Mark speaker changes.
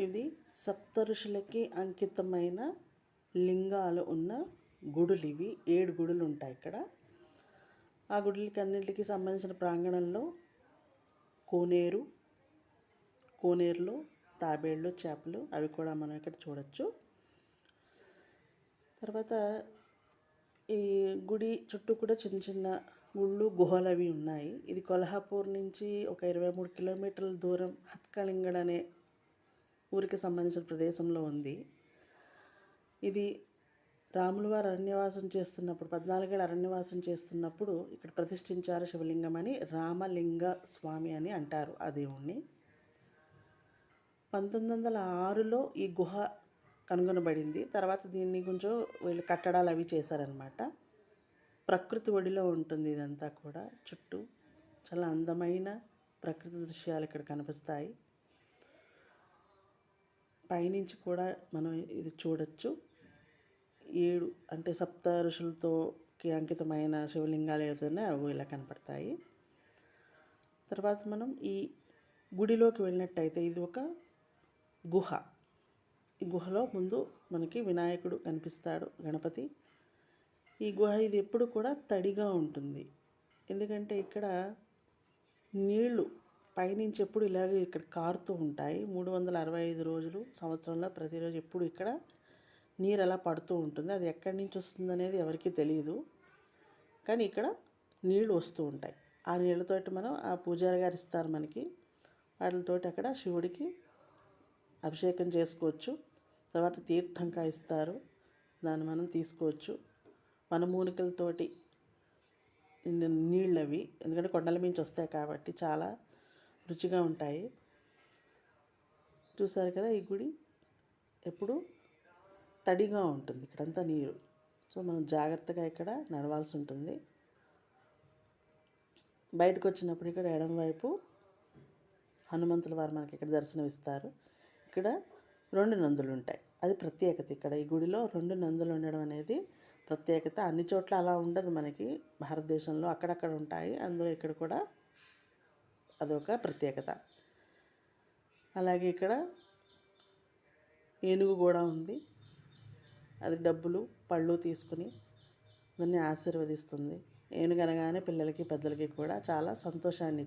Speaker 1: ఇవి సప్త ఋషులకి అంకితమైన లింగాలు ఉన్న గుడులు. ఇవి 7 గుడులు ఉంటాయి ఇక్కడ. ఆ గుడులకి అన్నింటికి సంబంధించిన ప్రాంగణంలో కోనేరులో తాబేళ్ళు, చేపలు అవి కూడా మనం ఇక్కడ చూడొచ్చు. తర్వాత ఈ గుడి చుట్టూ కూడా చిన్న చిన్న గుహలు అవి ఉన్నాయి. ఇది కొల్హాపూర్ నుంచి ఒక 23 కిలోమీటర్ల దూరం హత్కళింగడ్ అనే ఊరికి సంబంధించిన ప్రదేశంలో ఉంది. ఇది రాముల వారు అరణ్యవాసం చేస్తున్నప్పుడు 14 ఏళ్ళు అరణ్యవాసం చేస్తున్నప్పుడు ఇక్కడ ప్రతిష్ఠించారు శివలింగం అని. రామలింగ స్వామి అని అంటారు ఆ దేవుణ్ణి. 1906లో ఈ గుహ కనుగొనబడింది. తర్వాత దీన్ని కొంచెం వీళ్ళు కట్టడాలు అవి చేశారనమాట. ప్రకృతి ఒడిలో ఉంటుంది ఇదంతా కూడా. చుట్టూ చాలా అందమైన ప్రకృతి దృశ్యాలు ఇక్కడ కనిపిస్తాయి. పైనుంచి కూడా మనం ఇది చూడొచ్చు. 7 అంటే సప్త ఋషులతోకి అంకితమైన శివలింగాలు ఏదైనా అవి ఇలా కనపడతాయి. తర్వాత మనం ఈ గుడిలోకి వెళ్ళినట్టయితే ఇది ఒక గుహ. ఈ గుహలో ముందు మనకి వినాయకుడు కనిపిస్తాడు, గణపతి. ఈ గుహ ఇది ఎప్పుడు కూడా తడిగా ఉంటుంది. ఎందుకంటే ఇక్కడ నీళ్లు పైనుంచి ఎప్పుడు ఇలాగే ఇక్కడ కారుతూ ఉంటాయి. 365 రోజులు సంవత్సరంలో ప్రతిరోజు ఎప్పుడు ఇక్కడ నీరు అలా పడుతూ ఉంటుంది. అది ఎక్కడి నుంచి వస్తుంది అనేది ఎవరికీ తెలియదు. కానీ ఇక్కడ నీళ్లు వస్తూ ఉంటాయి. ఆ నీళ్ళతోటి మనం ఆ పూజారి గారు ఇస్తారు మనకి. వాటితోటి అక్కడ శివుడికి అభిషేకం చేసుకోవచ్చు. తర్వాత తీర్థంగా ఇస్తారు, దాన్ని మనం తీసుకోవచ్చు. వనమూలికలతోటి నీళ్ళు అవి, ఎందుకంటే కొండల మించి వస్తాయి కాబట్టి చాలా రుచిగా ఉంటాయి. చూసారు కదా, ఈ గుడి ఎప్పుడు తడిగా ఉంటుంది ఇక్కడంతా నీరు. సో మనం జాగ్రత్తగా ఇక్కడ నడవాల్సి ఉంటుంది. బయటకు వచ్చినప్పుడు ఇక్కడ ఎడమవైపు హనుమంతుల వారు మనకి ఇక్కడ దర్శనమిస్తారు. ఇక్కడ 2 నందులు ఉంటాయి. అది ప్రత్యేకత. ఇక్కడ ఈ గుడిలో 2 నందులు ఉండడం అనేది ప్రత్యేకత. అన్ని చోట్ల అలా ఉండదు మనకి భారతదేశంలో, అక్కడక్కడ ఉంటాయి. అందులో ఇక్కడ కూడా అదొక ప్రత్యేకత. అలాగే ఇక్కడ ఏనుగు కూడా ఉంది. అది డబ్బులు పళ్ళు తీసుకుని దాన్ని ఆశీర్వదిస్తుంది. ఏనుగు అనగానే పిల్లలకి పెద్దలకి కూడా చాలా సంతోషాన్ని